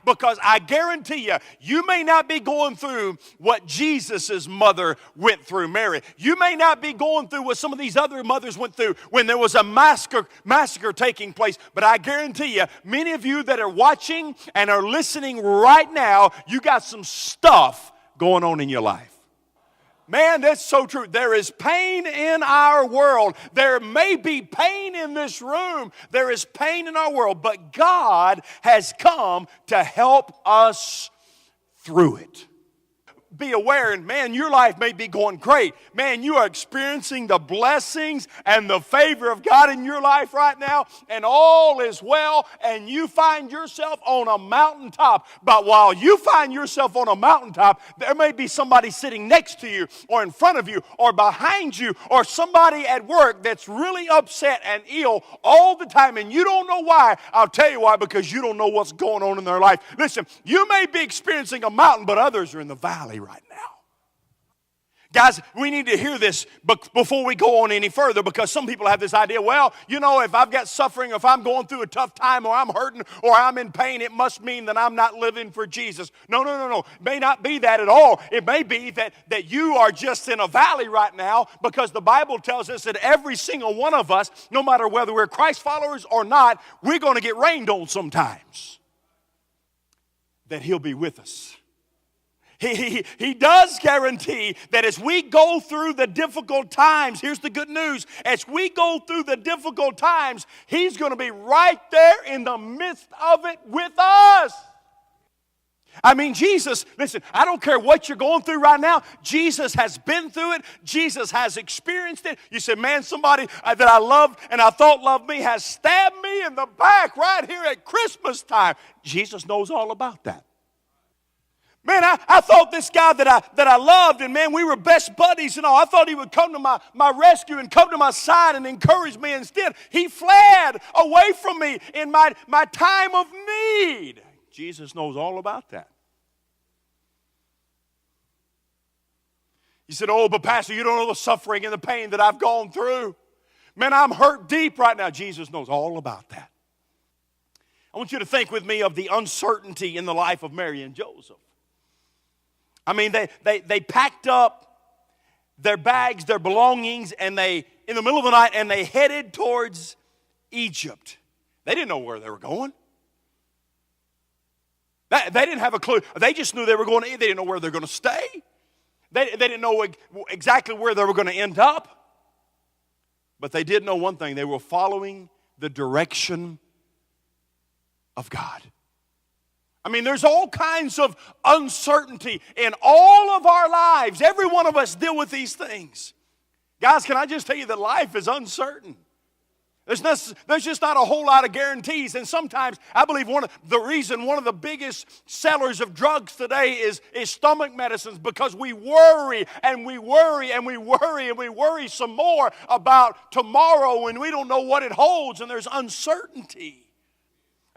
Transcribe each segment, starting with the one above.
Because I guarantee you, you may not be going through what Jesus' mother went through, Mary. You may not be going through what some of these other mothers went through when there was a massacre taking place. But I guarantee you, many of you that are watching and are listening right now, you got some stuff going on in your life. Man, that's so true. There is pain in our world. There may be pain in this room. There is pain in our world. But God has come to help us through it. Be aware, and man, your life may be going great. Man, you are experiencing the blessings and the favor of God in your life right now, and all is well, and you find yourself on a mountaintop. But while you find yourself on a mountaintop, there may be somebody sitting next to you, or in front of you, or behind you, or somebody at work that's really upset and ill all the time, and you don't know why. I'll tell you why, because you don't know what's going on in their life. Listen, you may be experiencing a mountain, but others are in the valley right now. Guys, we need to hear this before we go on any further, because some people have this idea, well, you know, if I've got suffering, if I'm going through a tough time, or I'm hurting, or I'm in pain, it must mean that I'm not living for Jesus. No. It may not be that at all. It may be that you are just in a valley right now, because the Bible tells us that every single one of us, no matter whether we're Christ followers or not, we're going to get rained on sometimes. That He'll be with us. He does guarantee that as we go through the difficult times, here's the good news, as we go through the difficult times, He's going to be right there in the midst of it with us. I mean, Jesus, listen, I don't care what you're going through right now. Jesus has been through it. Jesus has experienced it. You say, man, somebody that I loved and I thought loved me has stabbed me in the back right here at Christmas time. Jesus knows all about that. Man, I thought this guy that I loved, and man, we were best buddies and all. I thought he would come to my rescue and come to my side and encourage me. Instead, he fled away from me in my time of need. Jesus knows all about that. You said, oh, but Pastor, you don't know the suffering and the pain that I've gone through. Man, I'm hurt deep right now. Jesus knows all about that. I want you to think with me of the uncertainty in the life of Mary and Joseph. I mean, they packed up their bags, their belongings, and in the middle of the night, and they headed towards Egypt. They didn't know where they were going. They didn't have a clue. They just knew they were going to eat. They didn't know where they were going to stay. They didn't know exactly where they were going to end up. But they did know one thing. They were following the direction of God. I mean, there's all kinds of uncertainty in all of our lives. Every one of us deal with these things. Guys, can I just tell you that life is uncertain? There's just not a whole lot of guarantees. And sometimes I believe one of the biggest sellers of drugs today is stomach medicines, because we worry and we worry and we worry and we worry some more about tomorrow when we don't know what it holds, and there's uncertainty.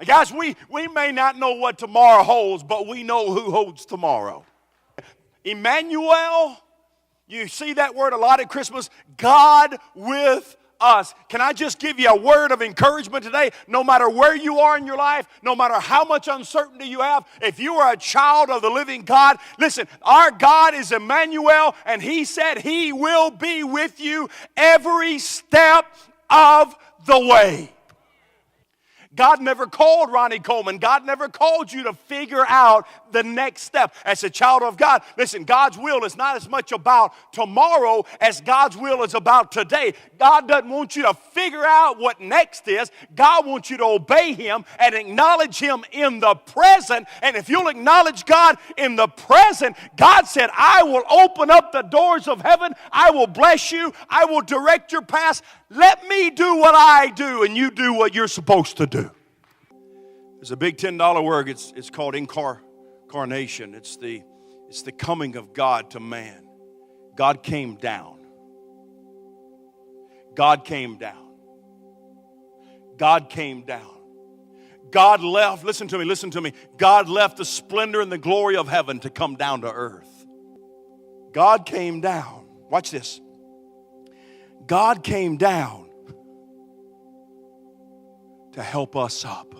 Guys, we may not know what tomorrow holds, but we know who holds tomorrow. Emmanuel, you see that word a lot at Christmas, God with us. Can I just give you a word of encouragement today? No matter where you are in your life, no matter how much uncertainty you have, if you are a child of the living God, listen, our God is Emmanuel, and He said He will be with you every step of the way. God never called Ronnie Coleman. God never called you to figure out the next step. As a child of God, listen, God's will is not as much about tomorrow as God's will is about today. God doesn't want you to figure out what next is. God wants you to obey Him and acknowledge Him in the present. And if you'll acknowledge God in the present, God said, I will open up the doors of heaven. I will bless you. I will direct your path. Let me do what I do, and you do what you're supposed to do. There's a big $10 word. It's called incarnation. It's the coming of God to man. God came down. God came down. God came down. God left, listen to me. God left the splendor and the glory of heaven to come down to earth. God came down. Watch this. God came down to help us up.